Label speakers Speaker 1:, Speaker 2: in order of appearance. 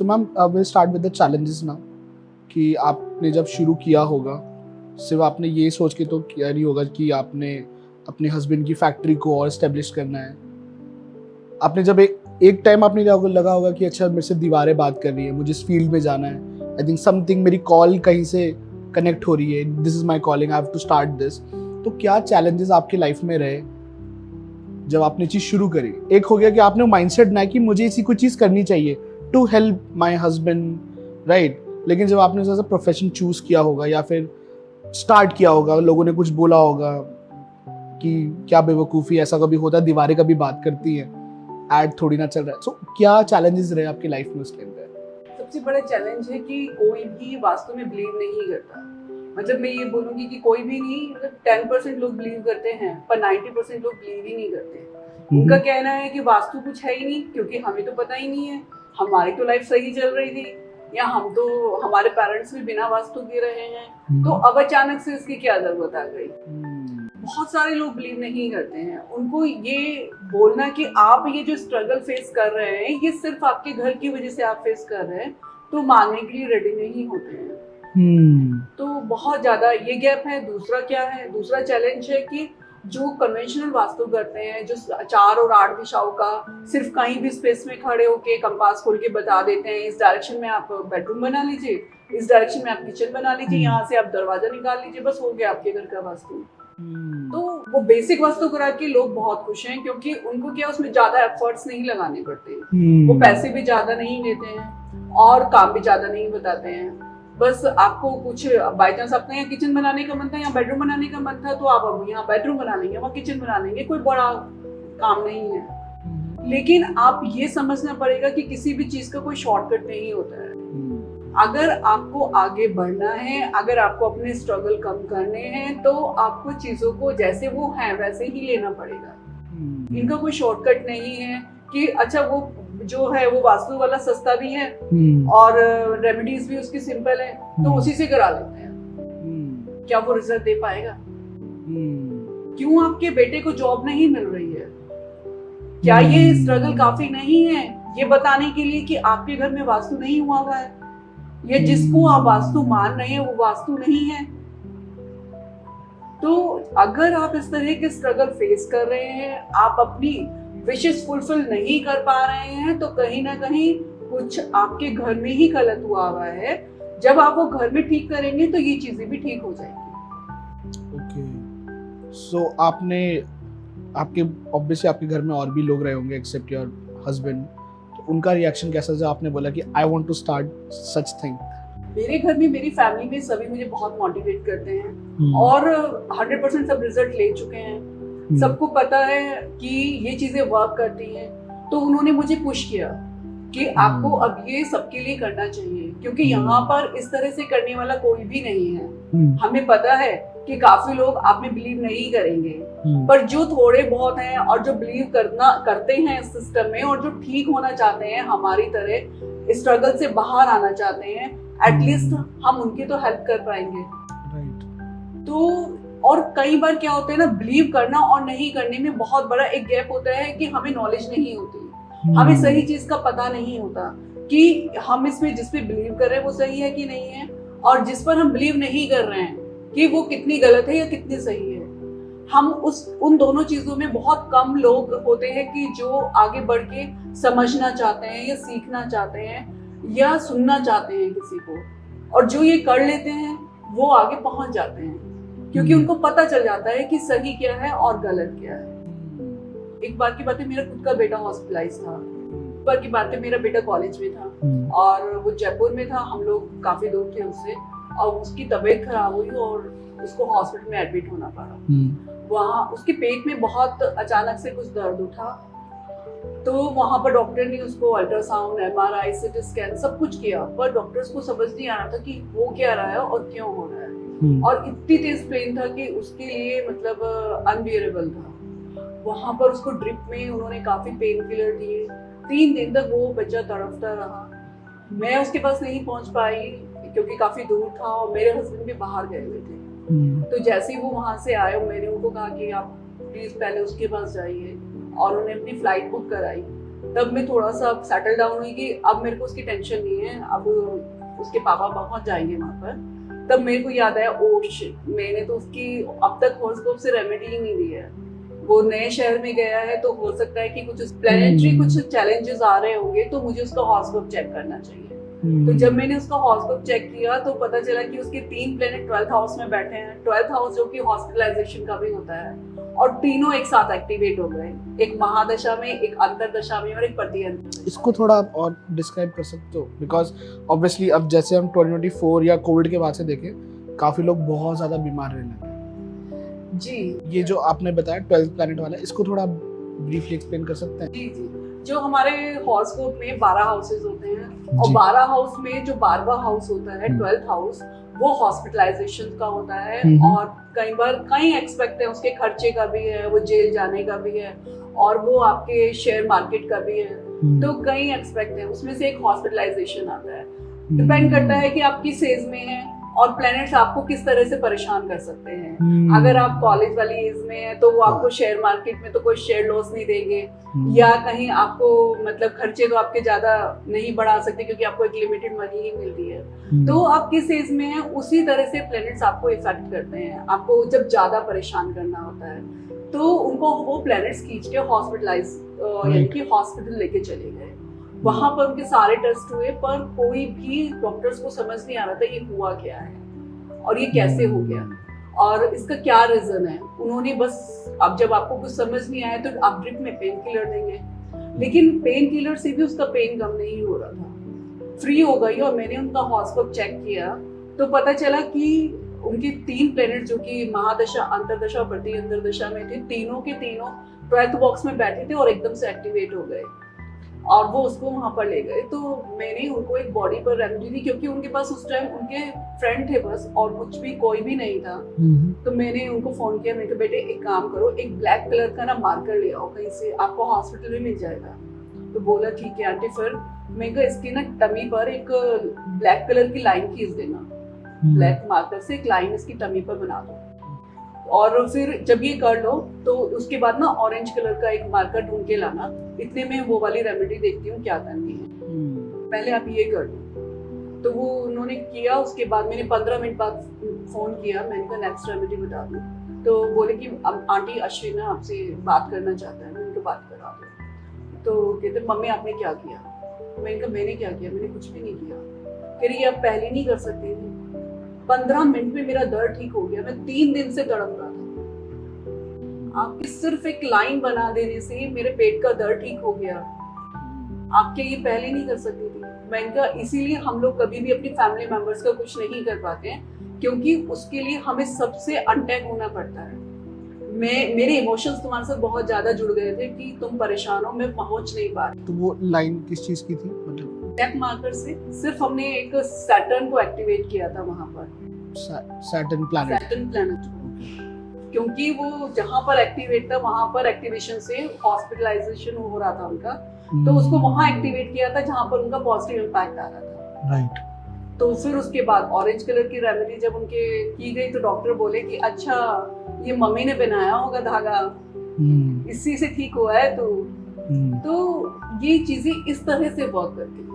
Speaker 1: So ma'am will start with the challenges now कि आपने जब शुरू किया होगा, सिर्फ आपने ये सोच के तो किया नहीं होगा कि आपने अपने हस्बैंड की फैक्ट्री को और एस्टेब्लिश करना है। आपने जब एक टाइम आपने लगा होगा कि अच्छा मेरे से दीवारें बात कर रही है, मुझे इस फील्ड में जाना है, आई थिंक समथिंग मेरी कॉल कहीं से कनेक्ट हो रही है, this is my calling, I have to start this. तो क्या चैलेंजेस आपकी लाइफ में रहे जब आपने चीज़ शुरू करी? एक हो गया कि आपने माइंडसेट बनाया कि मुझे इसी कोई चीज़ करनी चाहिए to help my husband, right, लेकिन जब आपने जैसा प्रोफेशन चूज किया होगा या फिर स्टार्ट किया होगा, लोगों ने कुछ बोला होगा कि क्या बेवकूफ़ी, ऐसा कभी होता है, दीवारें कभी बात करती हैं, एड थोड़ी ना चल रहा है। सो क्या चैलेंजेस रहे आपकी लाइफ में उसके अंदर?
Speaker 2: सबसे बड़ा चैलेंज है कि कोई भी वास्तव में बिलीव नहीं करता। मतलब मैं ये बोलूंगी कि कोई भी नहीं, मतलब 10% लोग बिलीव करते हैं पर 90% लोग बिलीव ही नहीं करते। उनका कहना है कि वास्तु कुछ है ही नहीं, क्योंकि हमें तो पता ही नहीं है, हमारी तो लाइफ सही चल रही थी, या हम तो हमारे पेरेंट्स भी बिना वास्तु के रहे हैं, तो अब अचानक से इसकी क्या जरूरत आ गई। बहुत सारे लोग बिलीव नहीं करते हैं। उनको ये बोलना कि आप ये जो स्ट्रगल फेस कर रहे हैं ये सिर्फ आपके घर की वजह से आप फेस कर रहे हैं, तो मानने के लिए रेडी नहीं होते हैं। तो बहुत ज्यादा ये गैप है। दूसरा क्या है, दूसरा चैलेंज है कि जो कन्वेंशनल वास्तु करते हैं, जो 4 और 8 दिशाओं का सिर्फ कहीं भी स्पेस में खड़े होके कंपास खोल के बता देते हैं, इस डायरेक्शन में आप बेडरूम बना लीजिए, इस डायरेक्शन में आप किचन बना लीजिए, यहाँ से आप दरवाजा निकाल लीजिए, बस हो गया आपके घर का वास्तु। तो वो बेसिक वास्तु करा के लोग बहुत खुश हैं, क्योंकि उनको क्या उसमें ज्यादा एफर्ट्स नहीं लगाने पड़ते, वो पैसे भी ज्यादा नहीं लेते हैं और काम भी ज्यादा नहीं बताते हैं। बस आपको कुछ बाई चांस आपका यहाँ किचन बनाने का मन था, यहाँ बेडरूम बनाने का मन था, तो आप अब यहाँ बेडरूम बना लेंगे, वहाँ किचन बना लेंगे, कोई बड़ा काम नहीं है। लेकिन आप ये समझना पड़ेगा कि किसी भी चीज का कोई शॉर्टकट नहीं होता है। अगर आपको आगे बढ़ना है, अगर आपको अपने स्ट्रगल कम करने हैं, तो आपको चीजों को जैसे वो हैं वैसे ही लेना पड़ेगा। इनका कोई शॉर्टकट नहीं है कि अच्छा वो जो है वो वास्तु वाला सस्ता भी है और रेमेडीज भी उसकी सिंपल है, तो उसी से करा लेते हैं। क्या वो रिजल्ट दे पाएगा? क्यों आपके बेटे को जॉब नहीं मिल रही है? क्या ये स्ट्रगल काफी नहीं है ये बताने के लिए कि आपके घर में वास्तु नहीं हुआ हुआ है, या जिसको आप वास्तु मान रहे हैं वो वास्तु नहीं है? तो अगर आप इस तरह के स्ट्रगल फेस कर रहे हैं, आप अपनी विशेस फुलफिल नहीं कर पा रहे हैं, तो कहीं ना कहीं कुछ आपके घर में ही गलत हुआ हुआ है। जब आप वो घर में ठीक करेंगे तो ये चीजें भी ठीक हो जाएंगी।
Speaker 1: ओके, सो आपने आपके ऑब्वियसली आपके घर में और भी लोग रहे होंगे एक्सेप्ट योर हस्बैंड, तो उनका रिएक्शन कैसा था? आपने बोला कि I want to start such thing.
Speaker 2: मेरे घर में, मेरी फैमिली में सभी मुझे बहुत मोटिवेट करते हैं और 100% सब रिजल्ट ले चुके हैं। सबको पता है कि ये चीजें वर्क करती हैं, तो उन्होंने मुझे पुश किया कि आपको अब ये सबके लिए करना चाहिए, क्योंकि यहाँ पर इस तरह से करने वाला कोई भी नहीं है। हमें पता है कि काफी लोग आप में बिलीव नहीं करेंगे, पर जो थोड़े बहुत हैं और जो बिलीव करते हैं इस सिस्टम में और जो ठीक होना चाहते हैं, हमारी तरह स्ट्रगल से बाहर आना चाहते हैं, एटलीस्ट हम उनकी तो हेल्प कर पाएंगे। तो और कई बार क्या होता है ना, बिलीव करना और नहीं करने में बहुत बड़ा एक गैप होता है कि हमें नॉलेज नहीं होती, हमें सही चीज का पता नहीं होता कि हम इसमें जिस पे बिलीव कर रहे हैं वो सही है कि नहीं है, और जिस पर हम बिलीव नहीं कर रहे हैं कि वो कितनी गलत है या कितनी सही है। हम उन दोनों चीजों में बहुत कम लोग होते हैं कि जो आगे बढ़ के समझना चाहते हैं या सीखना चाहते हैं या सुनना चाहते हैं किसी को, और जो ये कर लेते हैं वो आगे पहुंच जाते हैं, क्योंकि उनको पता चल जाता है कि सही क्या है और गलत क्या है। एक बार की बात है, मेरा खुद का बेटा हॉस्पिटलाइज था। एक बार की बात है, मेरा बेटा कॉलेज में था और वो जयपुर में था, हम लोग काफी दूर थे उससे, और उसकी तबीयत खराब हुई और उसको हॉस्पिटल में एडमिट होना पड़ा। वहाँ उसके पेट में बहुत अचानक से कुछ दर्द उठा, तो वहाँ पर डॉक्टर ने उसको अल्ट्रासाउंड, MRI, CT स्कैन सब कुछ किया, पर डॉक्टर्स को समझ नहीं आ रहा था कि हो क्या रहा है और क्यों हो रहा है। और इतनी तेज पेन था कि उसके लिए मतलब अनबियरेबल था। वहाँ पर उसको ड्रिप में उन्होंने काफी पेन किलर दिए। 3 दिन तक वो बच्चा तड़पता रहा। मैं उसके पास नहीं पहुँच पाई क्योंकि काफी दूर था और मेरे हस्बैंड भी बाहर गए हुए थे। तो जैसे ही वो वहाँ से आए, मैंने उनको कहा कि आप प्लीज पहले उसके पास जाइए, और उन्होंने अपनी फ्लाइट बुक कराई तब मैं थोड़ा सा सेटल डाउन हुई कि अब मेरे को उसकी टेंशन नहीं है, अब उसके पापा पहुंच जाएंगे वहाँ पर। तब मेरे को याद आया, ओ शिट, मैंने तो उसकी अब तक हॉरोस्कोप से रेमेडी ही नहीं दी है। वो नए शहर में गया है तो हो सकता है कि कुछ प्लैनेटरी कुछ चैलेंजेस आ रहे होंगे, तो मुझे उसका हॉरोस्कोप चेक करना चाहिए। तो जब मैंने उसका हॉरोस्कोप चेक किया तो पता चला कि उसके 3 प्लैनेट 12th हाउस में बैठे हैं। 12th हाउस जो कि हॉस्पिटलाइजेशन का भी होता है, और तीनों एक साथ एक्टिवेट हो गए, एक महादशा में, एक अंतरदशा में और एक प्रतिअंतर।
Speaker 1: इसको थोड़ा आप और डिस्क्राइब कर सकते हो? बिकॉज ऑब्वियसली अब जैसे हम 2024 या कोविड के बाद से देखें, काफी लोग बहुत ज्यादा बीमार रहने लगे
Speaker 2: जी।
Speaker 1: ये जो आपने बताया 12th प्लैनेट वाला, इसको थोड़ा ब्रीफली एक्सप्लेन कर सकते हैं?
Speaker 2: जी जी, जो हमारे हॉरोस्कोप में 12 हाउसेस होते हैं, और
Speaker 1: जी।
Speaker 2: 12 हाउस में जो 12वां हाउस होता है 12th हाउस, वो हॉस्पिटलाइजेशन का होता है। और कई बार कई एक्सपेक्ट है, उसके खर्चे का भी है, वो जेल जाने का भी है, और वो आपके शेयर मार्केट का भी है। तो कई एक्सपेक्ट है, उसमें से एक हॉस्पिटलाइजेशन आता है। डिपेंड करता है कि आप किस एज में हैं और प्लैनेट्स आपको किस तरह से परेशान कर सकते हैं। अगर आप कॉलेज वाली एज में हैं तो वो आपको शेयर मार्केट में तो कोई शेयर लॉस नहीं देंगे, या कहीं आपको मतलब खर्चे तो आपके ज्यादा नहीं बढ़ा सकते क्योंकि आपको एक लिमिटेड मनी ही मिलती है। तो आप किस एज में हैं उसी तरह से प्लैनेट्स आपको इफेक्ट करते हैं। आपको जब ज्यादा परेशान करना होता है तो उनको वो प्लैनेट्स खींच के हॉस्पिटलाइज यानी कि हॉस्पिटल लेके चले गए। वहां पर उनके सारे टेस्ट हुए, पर कोई भी डॉक्टर्स को समझ नहीं आ रहा था ये हुआ क्या है और ये कैसे हो गया और इसका क्या रीजन है। उन्होंने बस, अब जब आपको कुछ समझ नहीं आया तो आप ड्रिप में पेन किलर देंगे, लेकिन पेन किलर से भी उसका पेन कम नहीं हो रहा था। फ्री हो गई और मैंने उनका हॉरोस्कोप चेक किया तो पता चला कि उनके 3 प्लैनेट जो कि महादशा, अंतरदशा और प्रतिअंतरदशा में थे, तीनों के तीनों 12th बॉक्स में बैठे थे और एकदम से एक्टिवेट हो गए और वो उसको वहां पर ले गए। तो मैंने उनको एक बॉडी पर रेमेडी दी क्योंकि उनके पास उस टाइम उनके फ्रेंड थे बस, और कुछ भी कोई भी नहीं था। तो मैंने उनको फोन किया, मैंने कहा बेटे एक काम करो, एक ब्लैक कलर का ना मार्कर ले आओ कहीं से, आपको हॉस्पिटल में मिल जाएगा। तो बोला ठीक है आंटी। फिर मैंने कहा इसकी ना टमी पर एक ब्लैक कलर की लाइन खींच देना, ब्लैक मार्कर से एक लाइन इसकी टमी पर बना दो, और फिर जब ये कर लो तो उसके बाद ना ऑरेंज कलर का एक मार्कर ढूंढ के लाना। इतने में वो वाली रेमेडी देखती हूँ क्या करनी है, पहले आप ये कर लो। तो वो उन्होंने किया। उसके बाद मैंने 15 मिनट बाद फोन किया, मैंने कहा नेक्स्ट रेमेडी बता दूँ। तो बोले कि आंटी अश्विन आपसे बात करना चाहता है। मैंने तो बात करा दो। तो कहते मम्मी आपने क्या किया? मैंने कहा मैंने क्या किया, मैंने कुछ भी नहीं किया। कह रही आप पहले नहीं कर सकती थी। 15 मिनट में मेरा दर्द ठीक हो गया, मैं 3 दिन से तड़प रहा था। आपकी सिर्फ एक लाइन बना देने से मेरे पेट का दर्द ठीक हो गया, आपके ये पहले नहीं कर सकती थी। मैंने कहा इसीलिए हम लोग कभी भी अपनी फैमिली मेंबर्स का कुछ नहीं कर पाते हैं, क्योंकि उसके लिए हमें सबसे अनटैग होना पड़ता है। मेरे इमोशंस तुम्हारे साथ बहुत ज्यादा जुड़ गए थे कि तुम परेशान हो, मैं पहुंच नहीं पा रही।
Speaker 1: तो वो लाइन किस चीज की थी? मतलब
Speaker 2: ब्लैक मार्कर से सिर्फ हमने एक सैटर्न को एक्टिवेट किया था वहां पर,
Speaker 1: सैटर्न प्लैनेट।
Speaker 2: सैटर्न प्लैनेट, क्योंकि वो जहां पर एक्टिवेट था वहां पर एक्टिवेशन से हॉस्पिटलाइजेशन हो रहा था उनका, तो उसको वहां एक्टिवेट किया था जहां पर उनका पॉजिटिव इम्पैक्ट आ रहा था।
Speaker 1: राइट।
Speaker 2: तो फिर उसके बाद ऑरेंज कलर की रेमेडी जब उनके की गई तो डॉक्टर बोले कि अच्छा ये मम्मी ने बनाया होगा धागा, इसी से ठीक हुआ है। तो ये चीजें इस तरह से वर्क करती है।